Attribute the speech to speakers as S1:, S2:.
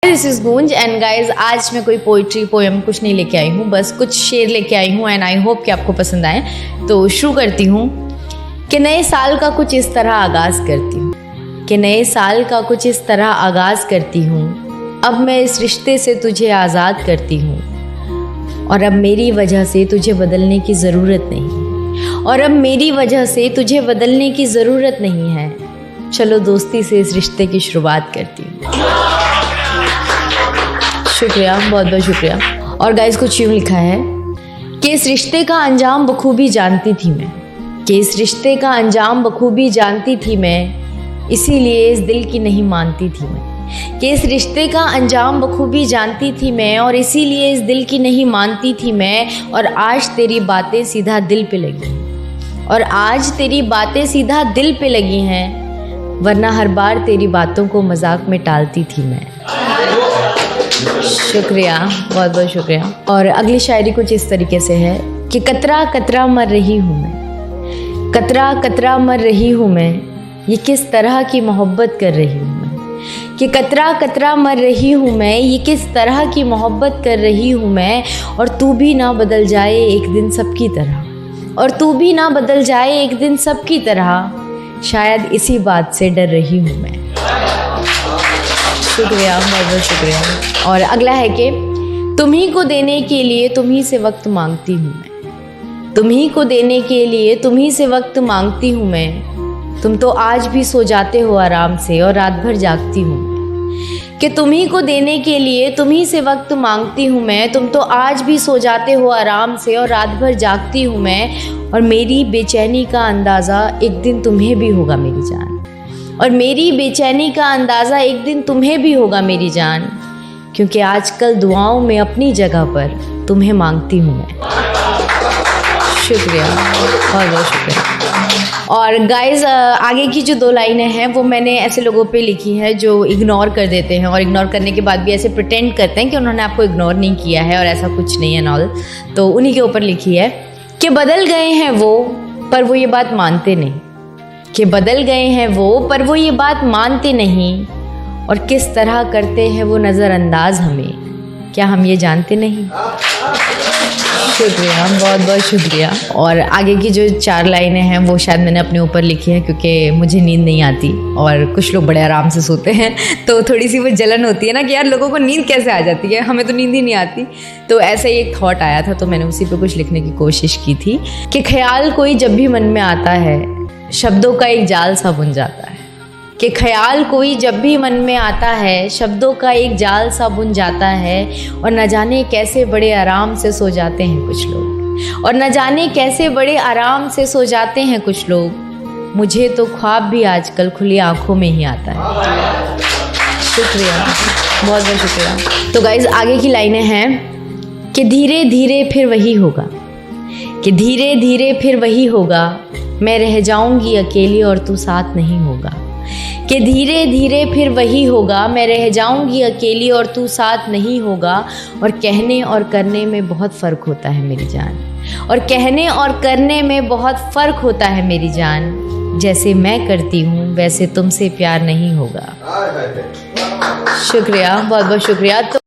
S1: This is गूंज and guys आज मैं कोई पोइट्री पोएम कुछ नहीं लेके आई हूँ, बस कुछ शेर लेके आई हूँ एंड आई होप कि आपको पसंद आए। तो शुरू करती हूँ कि नए साल का कुछ इस तरह आगाज़ करती हूँ, कि नए साल का कुछ इस तरह आगाज़ करती हूँ। अब मैं इस रिश्ते से तुझे आज़ाद करती हूँ और अब मेरी वजह से तुझे बदलने की ज़रूरत नहीं, और अब मेरी वजह से तुझे बदलने की ज़रूरत नहीं है। चलो दोस्ती से इस रिश्ते की शुरुआत करती हूँ। शुक्रिया, बहुत बहुत शुक्रिया। और गाइस कुछ यूँ लिखा है कि इस रिश्ते का अंजाम बखूबी जानती थी मैं, कि इस रिश्ते का अंजाम बखूबी जानती थी मैं, इसीलिए इस दिल की नहीं मानती थी मैं, कि इस रिश्ते का अंजाम बखूबी जानती थी मैं और इसीलिए इस दिल की नहीं मानती थी मैं। और आज तेरी बातें सीधा दिल पे लगी, और आज तेरी बातें सीधा दिल पे लगी हैं, वरना हर बार तेरी बातों को मजाक में टालती थी मैं। शुक्रिया, बहुत बहुत शुक्रिया। और अगली शायरी कुछ इस तरीके से है कि कतरा कतरा मर रही हूँ मैं, कतरा कतरा मर रही हूँ मैं, ये किस तरह की मोहब्बत कर रही हूँ मैं, कि कतरा कतरा मर रही हूँ मैं, ये किस तरह की मोहब्बत कर रही हूँ मैं। और तू भी ना बदल जाए एक दिन सबकी तरह, और तू भी ना बदल जाए एक दिन सबकी तरह, शायद इसी बात से डर रही हूँ मैं। शुक्रिया, बहुत बहुत शुक्रिया। और अगला है कि तुम्ही को देने के लिए तुम्ही से वक्त मांगती हूँ मैं, तुम्ही को देने के लिए तुम्ही से वक्त मांगती हूँ मैं। तुम तो आज भी सो जाते हो आराम से और रात भर जागती हूँ मैं, कि तुम्ही को देने के लिए तुम्ही से वक्त मांगती हूँ मैं। तुम तो आज भी सो जाते हो आराम से और रात भर जागती हूँ मैं। और मेरी बेचैनी का अंदाज़ा एक दिन तुम्हें भी होगा मेरी जान, और मेरी बेचैनी का अंदाज़ा एक दिन तुम्हें भी होगा मेरी जान, क्योंकि आजकल दुआओं में अपनी जगह पर तुम्हें मांगती हूँ मैं। शुक्रिया, बहुत बहुत शुक्रिया। और गाइज़ आगे की जो 2 लाइनें हैं वो मैंने ऐसे लोगों पे लिखी है जो इग्नोर कर देते हैं, और इग्नोर करने के बाद भी ऐसे प्रिटेंड करते हैं कि उन्होंने आपको इग्नोर नहीं किया है और ऐसा कुछ नहीं है नॉल। तो उन्हीं के ऊपर लिखी है कि बदल गए हैं वो पर वो ये बात मानते नहीं, कि बदल गए हैं वो पर वो ये बात मानते नहीं, और किस तरह करते हैं वो नज़रअंदाज हमें, क्या हम ये जानते नहीं। शुक्रिया, बहुत बहुत शुक्रिया। और आगे की जो 4 लाइनें हैं वो शायद मैंने अपने ऊपर लिखी है क्योंकि मुझे नींद नहीं आती और कुछ लोग बड़े आराम से सोते हैं, तो थोड़ी सी वो जलन होती है ना कि यार लोगों को नींद कैसे आ जाती है, हमें तो नींद ही नहीं आती। तो ऐसा ही एक थॉट आया था, तो मैंने उसी पे कुछ लिखने की कोशिश की थी कि ख्याल कोई जब भी मन में आता है शब्दों का एक जाल सा बुन जाता है, कि ख्याल कोई जब भी मन में आता है शब्दों का एक जाल सा बुन जाता है। और न जाने कैसे बड़े आराम से सो जाते हैं कुछ लोग, और न जाने कैसे बड़े आराम से सो जाते हैं कुछ लोग, मुझे तो ख्वाब भी आजकल खुली आंखों में ही आता है। शुक्रिया, बहुत बहुत शुक्रिया। तो गाइज आगे की लाइनें हैं कि धीरे धीरे फिर वही होगा, कि धीरे धीरे फिर वही होगा, मैं रह जाऊंगी अकेली और तू साथ नहीं होगा, कि धीरे धीरे फिर वही होगा, मैं रह जाऊंगी अकेली और तू साथ नहीं होगा। और कहने और करने में बहुत फ़र्क होता है मेरी जान, और कहने और करने में बहुत फ़र्क होता है मेरी जान, जैसे मैं करती हूँ वैसे तुमसे प्यार नहीं होगा। शुक्रिया, बहुत बहुत शुक्रिया। तो